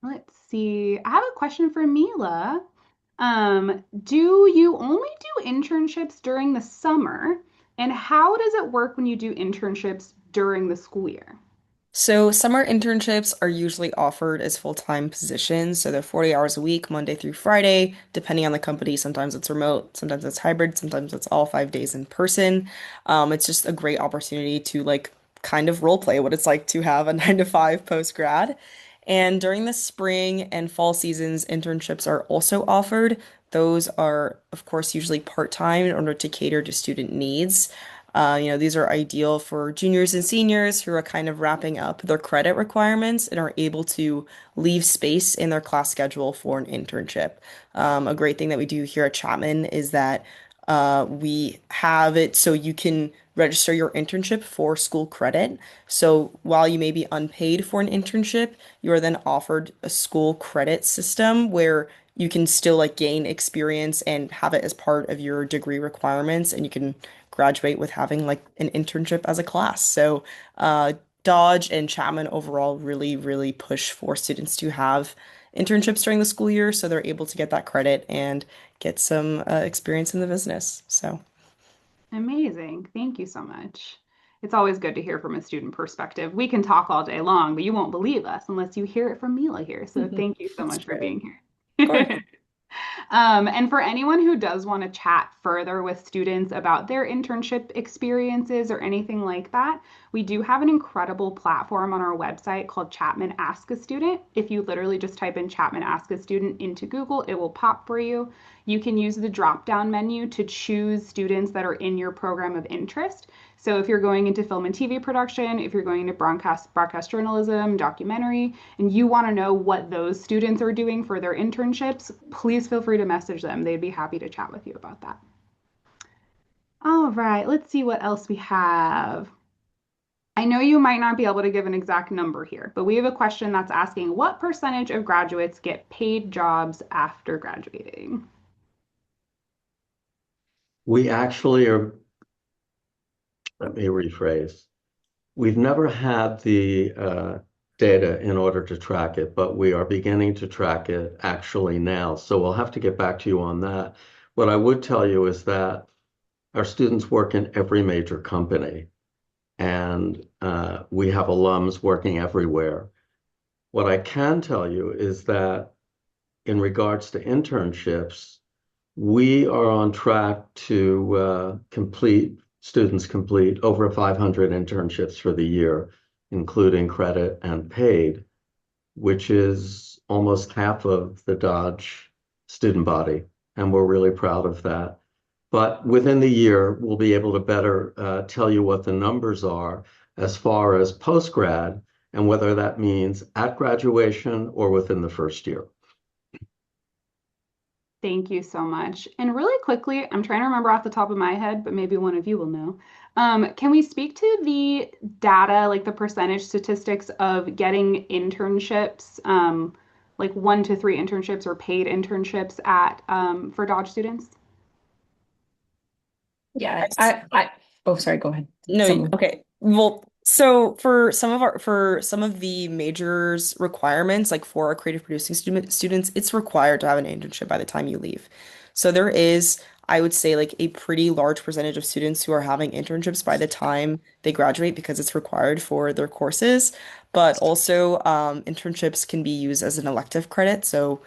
Let's see. I have a question for Mila. Do you only do internships during the summer? And how does it work when you do internships during the school year? So summer internships are usually offered as full-time positions. So they're 40 hours a week, Monday through Friday, depending on the company. Sometimes it's remote, sometimes it's hybrid, sometimes it's all 5 days in person. It's just a great opportunity to like kind of role play what it's like to have a 9 to 5 post grad. And during the spring and fall seasons, internships are also offered. Those are, of course, usually part-time in order to cater to student needs. These are ideal for juniors and seniors who are kind of wrapping up their credit requirements and are able to leave space in their class schedule for an internship. A great thing that we do here at Chapman is that we have it so you can register your internship for school credit. So while you may be unpaid for an internship, you are then offered a school credit system where you can still like gain experience and have it as part of your degree requirements, and you can graduate with having like an internship as a class. So, Dodge and Chapman overall really, really push for students to have internships during the school year so they're able to get that credit and get some experience in the business. So, Amazing. Thank you so much. It's always good to hear from a student perspective. We can talk all day long, but you won't believe us unless you hear it from Mila here. So thank you so that's much for true. being Of course. here. And for anyone who does want to chat further with students about their internship experiences or anything like that, we do have an incredible platform on our website called Chapman Ask a Student. If you literally just type in Chapman Ask a Student into Google, it will pop for you. You can use the drop-down menu to choose students that are in your program of interest. So if you're going into film and TV production, if you're going into broadcast journalism, documentary, and you want to know what those students are doing for their internships, please feel free to message them. They'd be happy to chat with you about that. All right, let's see what else we have. I know you might not be able to give an exact number here, but we have a question that's asking what percentage of graduates get paid jobs after graduating? We actually are, let me rephrase. We've never had the data in order to track it, but we are beginning to track it actually now. So we'll have to get back to you on that. What I would tell you is that our students work in every major company, and we have alums working everywhere. What I can tell you is that in regards to internships, we are on track to students complete over 500 internships for the year, including credit and paid, which is almost half of the Dodge student body. And we're really proud of that. But within the year, we'll be able to better tell you what the numbers are as far as post-grad and whether that means at graduation or within the first year. Thank you so much. And really quickly, I'm trying to remember off the top of my head, but maybe one of you will know. Can we speak to the data, like the percentage statistics of getting internships, like 1 to 3 internships or paid internships at for Dodge students? Yeah, oh, sorry, go ahead. No, Someone. okay. Well, so for some of the majors requirements, like for our creative producing students, it's required to have an internship by the time you leave. So there is, I would say, like a pretty large percentage of students who are having internships by the time they graduate because it's required for their courses. But also, internships can be used as an elective credit. So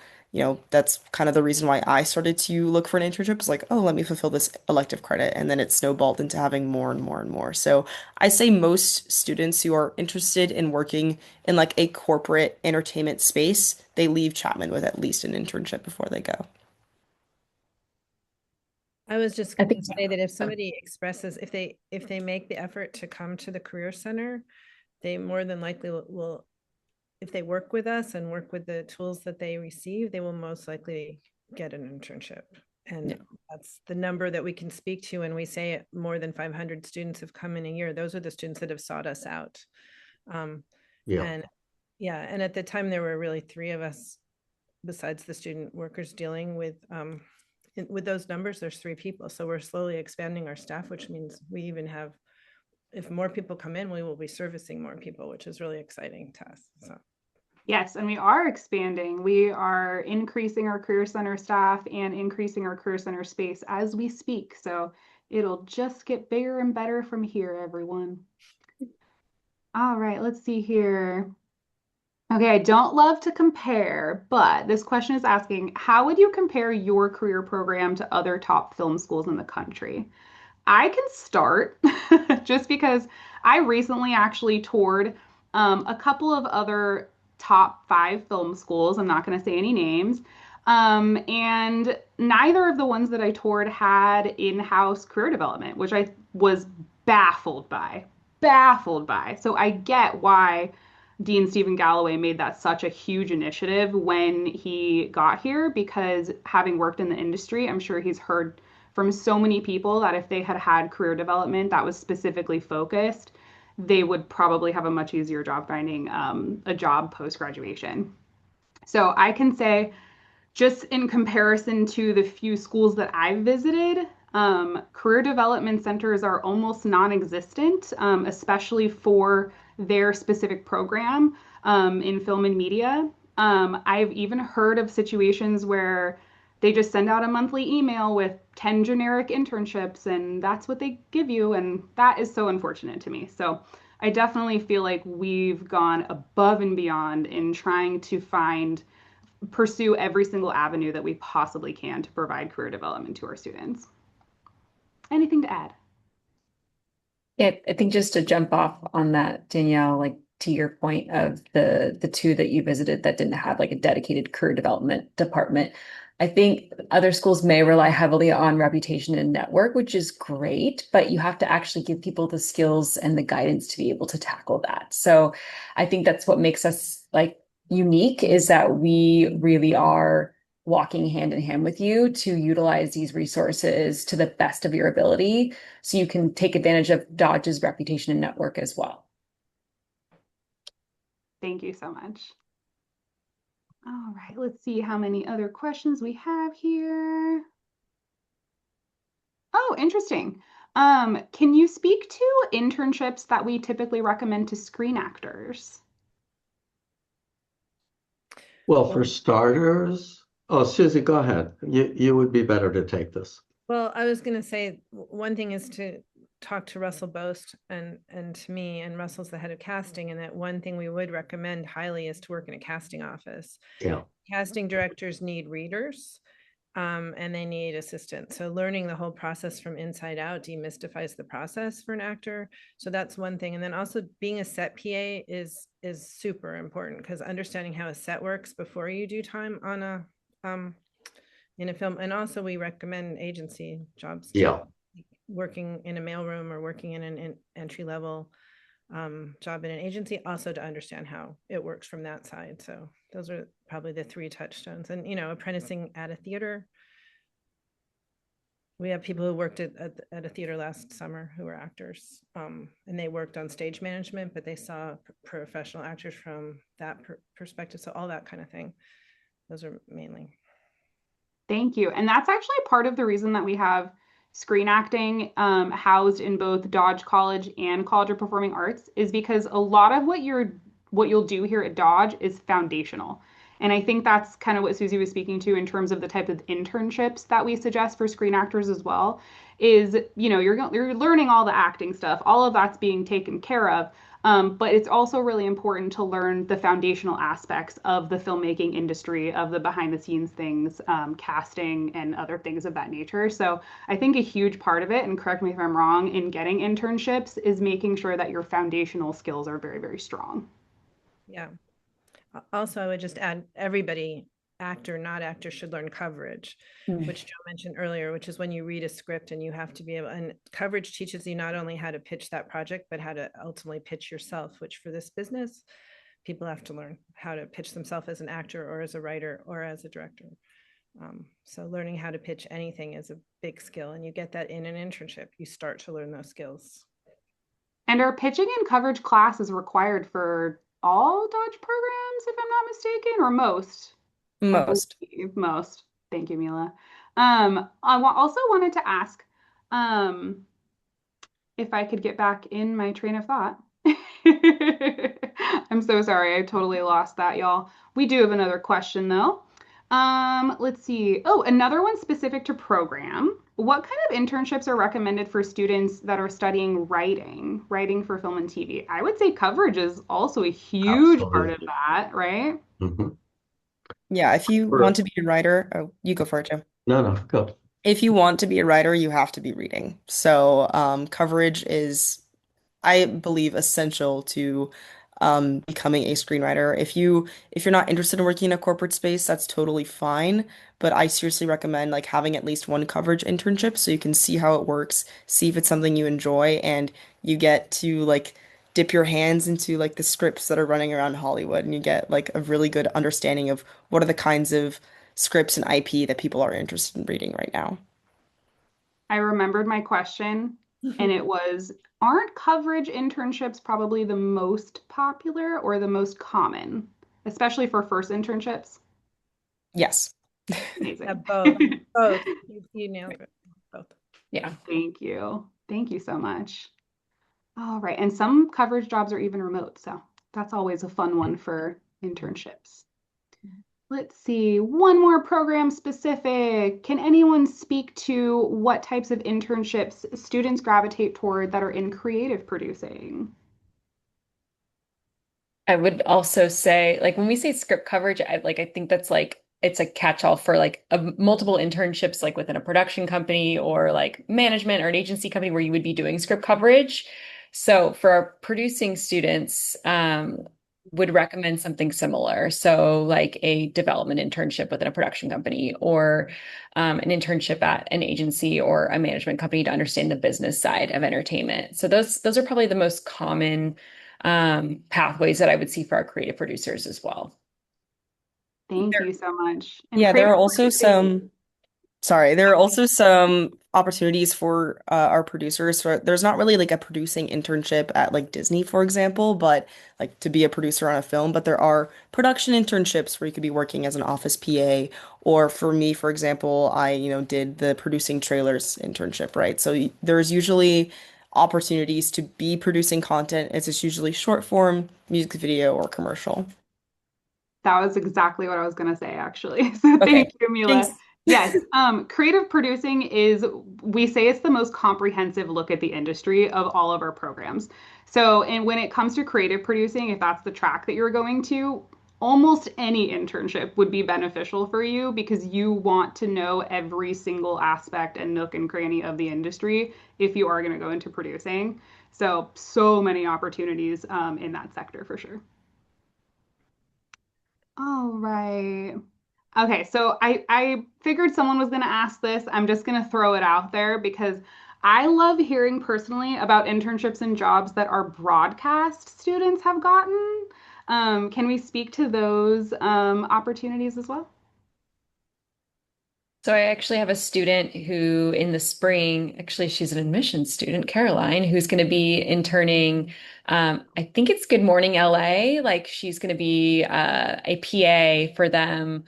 that's kind of the reason why I started to look for an internship. It's like, oh, let me fulfill this elective credit. And then it snowballed into having more and more and more. So I say most students who are interested in working in like a corporate entertainment space, they leave Chapman with at least an internship before they go. I was just I going to think so. say that if somebody expresses, if they make the effort to come to the Career Center, they more than likely will, if they work with us and work with the tools that they receive, they will most likely get an internship. And Yeah. that's the number that we can speak to when we say more than 500 students have come in a year. Those are the students that have sought us out. Yeah. And yeah, and at the time there were really 3 of us besides the student workers dealing with those numbers. There's 3 people. So we're slowly expanding our staff, which means we even have, if more people come in, we will be servicing more people, which is really exciting to us. So. Yes, and we are expanding. We are increasing our Career Center staff and increasing our Career Center space as we speak. So It'll just get bigger and better from here, everyone. All right, let's see here. Okay, I don't love to compare, but this question is asking, how would you compare your career program to other top film schools in the country? I can start just because I recently actually toured a couple of other top 5 film schools. I'm not going to say any names. And neither of the ones that I toured had in-house career development, which I was baffled by. Baffled by. So I get why Dean Stephen Galloway made that such a huge initiative when he got here, because having worked in the industry, I'm sure he's heard from so many people that if they had had career development that was specifically focused, they would probably have a much easier job finding a job post graduation. So I can say, just in comparison to the few schools that I've visited, career development centers are almost non-existent, especially for their specific program in film and media. I've even heard of situations where they just send out a monthly email with 10 generic internships, and that's what they give you. And that is so unfortunate to me. So I definitely feel like we've gone above and beyond in trying to pursue every single avenue that we possibly can to provide career development to our students. Anything to add? Yeah, I think just to jump off on that, Danielle, like to your point of the two that you visited that didn't have like a dedicated career development department. I think other schools may rely heavily on reputation and network, which is great, but you have to actually give people the skills and the guidance to be able to tackle that. So I think that's what makes us like unique, is that we really are walking hand in hand with you to utilize these resources to the best of your ability so you can take advantage of Dodge's reputation and network as well. Thank you so much. All right, let's see how many other questions we have here. Oh, interesting. Can you speak to internships that we typically recommend to screen actors? Well, for starters, oh, Susie, go ahead. You would be better to take this. Well, I was going to say one thing is to talk to Russell Boast and to me, and Russell's the head of casting, and that one thing we would recommend highly is to work in a casting office. Yeah. Casting directors need readers, and they need assistants. So learning the whole process from inside out demystifies the process for an actor. So that's one thing. And then also being a set PA is super important, because understanding how a set works before you do time on a in a film. And also we recommend agency jobs too. Yeah. Working in a mailroom or working in an entry level job in an agency, also to understand how it works from that side. So those are probably the 3 touchstones. And, apprenticing at a theater. We have people who worked at a theater last summer who were actors, and they worked on stage management, but they saw professional actors from that perspective. So all that kind of thing. Those are mainly. Thank you. And that's actually part of the reason that we have screen acting housed in both Dodge College and College of Performing Arts, is because a lot of what you'll do here at Dodge is foundational. And I think that's kind of what Susie was speaking to in terms of the type of internships that we suggest for screen actors as well, is, you're learning all the acting stuff, all of that's being taken care of. But it's also really important to learn the foundational aspects of the filmmaking industry, of the behind the scenes things, casting and other things of that nature. So I think a huge part of it, and correct me if I'm wrong, in getting internships is making sure that your foundational skills are very, very strong. Yeah. Also, I would just add, everybody, actor, not actor, should learn coverage, which Joe mentioned earlier, which is when you read a script and you have to be able, and coverage teaches you not only how to pitch that project, but how to ultimately pitch yourself, which for this business, people have to learn how to pitch themselves as an actor or as a writer or as a director. So learning how to pitch anything is a big skill, and you get that in an internship. You start to learn those skills. And our pitching and coverage class is required for all Dodge programs, if I'm not mistaken, or most? Most. Thank you, Mila. I also wanted to ask if I could get back in my train of thought. I'm so sorry. I totally lost that, y'all. We do have another question, though. Let's see. Oh, another one specific to program. What kind of internships are recommended for students that are studying writing for film and TV? I would say coverage is also a huge part of Absolutely. that, right? Mhm. Yeah, if you want For- to be a writer, oh, you go for it, Joe. No, no, go. If you want to be a writer, you have to be reading. So, coverage is, I believe, essential to becoming a screenwriter. If you're not interested in working in a corporate space, that's totally fine. But I seriously recommend like having at least one coverage internship so you can see how it works, see if it's something you enjoy, and you get to like dip your hands into like the scripts that are running around Hollywood, and you get like a really good understanding of what are the kinds of scripts and IP that people are interested in reading right now. I remembered my question, and it was, aren't coverage internships probably the most popular or the most common, especially for first internships? Yes. Yeah, Amazing. both. Both. You nailed it. Both. Yeah. Thank you. Thank you so much. All right. And some coverage jobs are even remote, so that's always a fun one for internships. Let's see, one more program specific. Can anyone speak to what types of internships students gravitate toward that are in creative producing? I would also say, like, when we say script coverage, I think that's like it's a catch-all for like multiple internships, like within a production company or like management or an agency company where you would be doing script coverage. So for our producing students, would recommend something similar. So like a development internship within a production company or an internship at an agency or a management company to understand the business side of entertainment. So those are probably the most common pathways that I would see for our creative producers as well. Thank you so much. And Yeah, there creative are also producing, some, sorry, there are also some opportunities for our producers. So there's not really like a producing internship at like Disney, for example, but like to be a producer on a film, but there are production internships where you could be working as an office PA. Or for me, for example, did the producing trailers internship, right? So there's usually opportunities to be producing content. It's just usually short form, music video, or commercial. that was exactly what I was going to say, actually. So thank Okay. you, Mila. Thanks. Yes, creative producing is, we say it's the most comprehensive look at the industry of all of our programs. So, and when it comes to creative producing, if that's the track that you're going to, almost any internship would be beneficial for you because you want to know every single aspect and nook and cranny of the industry if you are going to go into producing. So, so many opportunities in that sector for sure. All right. Okay, so I figured someone was going to ask this. I'm just going to throw it out there because I love hearing personally about internships and jobs that our broadcast students have gotten. Can we speak to those opportunities as well? So I actually have a student who in the spring, actually she's an admissions student, Caroline, who's going to be interning. I think it's Good Morning LA. Like she's going to be a PA for them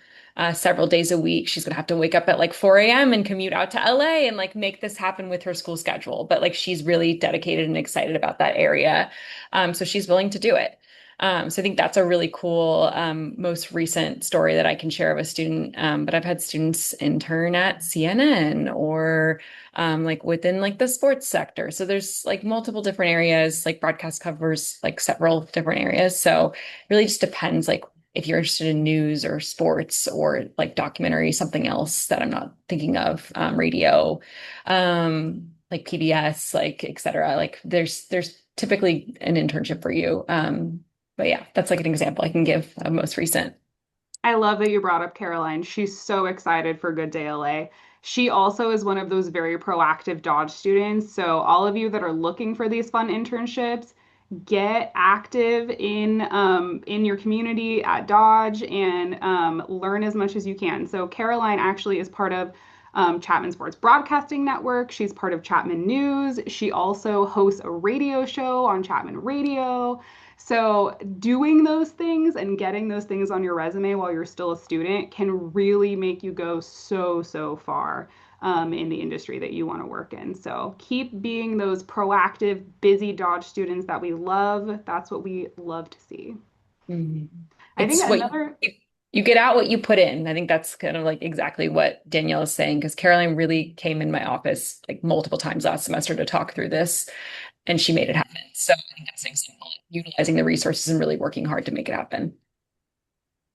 several days a week. She's going to have to wake up at like 4 a.m. and commute out to LA and like make this happen with her school schedule. But like she's really dedicated and excited about that area. So she's willing to do it. So I think that's a really cool, most recent story that I can share of a student. But I've had students intern at CNN or like within like the sports sector. So there's like multiple different areas, like broadcast covers like several different areas. So it really just depends like if you're interested in news or sports or like documentary, something else that I'm not thinking of, radio, like PBS, like et cetera. Like there's typically an internship for you. But yeah, that's like an example I can give of most recent. I love that you brought up Caroline. She's so excited for Good Day LA. She also is one of those very proactive Dodge students. So all of you that are looking for these fun internships, get active in your community at Dodge and learn as much as you can. So Caroline actually is part of Chapman Sports Broadcasting Network. She's part of Chapman News. She also hosts a radio show on Chapman Radio. So doing those things and getting those things on your resume while you're still a student can really make you go so, so far in the industry that you want to work in. So keep being those proactive, busy Dodge students that we love. That's what we love to see. Mhm. I think It's what you, another, You get out what you put in. I think that's kind of like exactly what Danielle is saying, because Caroline really came in my office like multiple times last semester to talk through this, and she made it happen. So I think that's an example of utilizing the resources and really working hard to make it happen.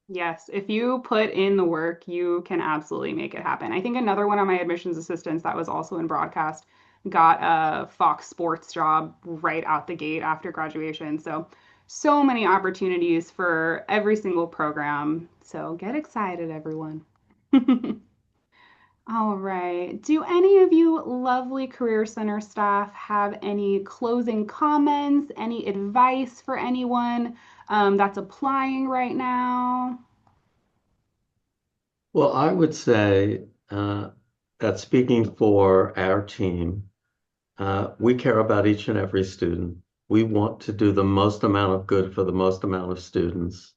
Yes, if you put in the work, you can absolutely make it happen. I think another one of my admissions assistants that was also in broadcast got a Fox Sports job right out the gate after graduation. So, so many opportunities for every single program. So get excited, everyone. All right. Do any of you lovely Career Center staff have any closing comments, any advice for anyone that's applying right now? Well, I would say that speaking for our team, we care about each and every student. We want to do the most amount of good for the most amount of students.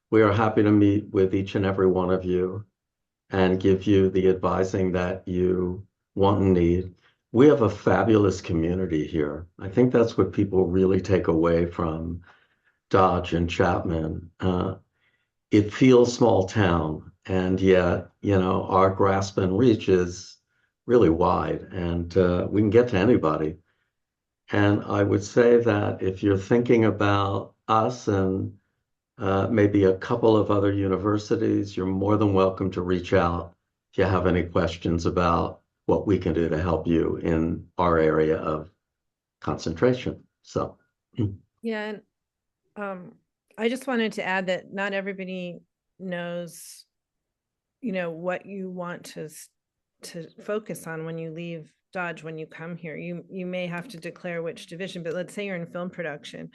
We are happy to meet with each and every one of you and give you the advising that you want and need. We have a fabulous community here. I think that's what people really take away from Dodge and Chapman. It feels small town, and yet, our grasp and reach is really wide, and we can get to anybody. And I would say that if you're thinking about us and maybe a couple of other universities, you're more than welcome to reach out if you have any questions about what we can do to help you in our area of concentration. So, Yeah, and I just wanted to add that not everybody knows, what you want to focus on when you leave Dodge. When you come here, you may have to declare which division, but let's say you're in film production.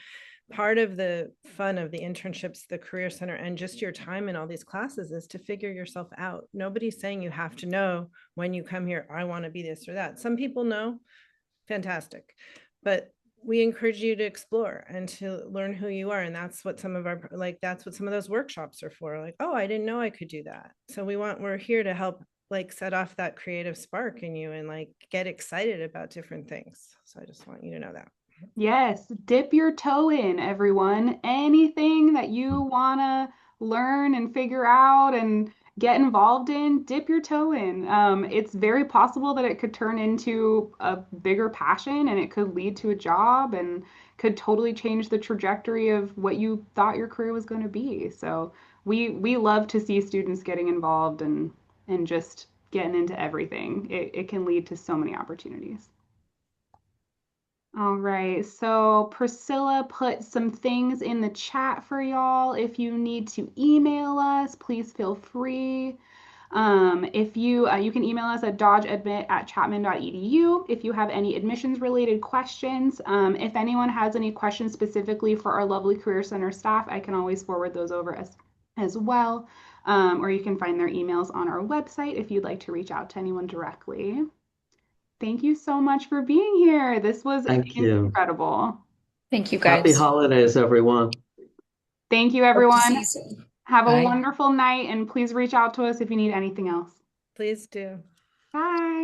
Part of the fun of the internships, the Career Center, and just your time in all these classes is to figure yourself out. Nobody's saying you have to know when you come here, I want to be this or that. Some people know, fantastic. But we encourage you to explore and to learn who you are. And that's what that's what some of those workshops are for. Like, oh, I didn't know I could do that. So we're here to help like set off that creative spark in you and like get excited about different things. So I just want you to know that. Yes, dip your toe in, everyone. Anything that you want to learn and figure out and get involved in, dip your toe in. It's very possible that it could turn into a bigger passion and it could lead to a job and could totally change the trajectory of what you thought your career was going to be. So we love to see students getting involved and just getting into everything. It can lead to so many opportunities. All right, so Priscilla put some things in the chat for y'all. If you need to email us, please feel free. If you can email us at dodgeadmit@chapman.edu if you have any admissions related questions. If anyone has any questions specifically for our lovely Career Center staff, I can always forward those over as well. Or you can find their emails on our website if you'd like to reach out to anyone directly. Thank you so much for being here. This was thank you. incredible. Thank you, Happy guys. holidays, everyone. Thank you, Hope to see everyone. you soon. Have a Bye. wonderful night, and please reach out to us if you need anything else. Please do. Bye.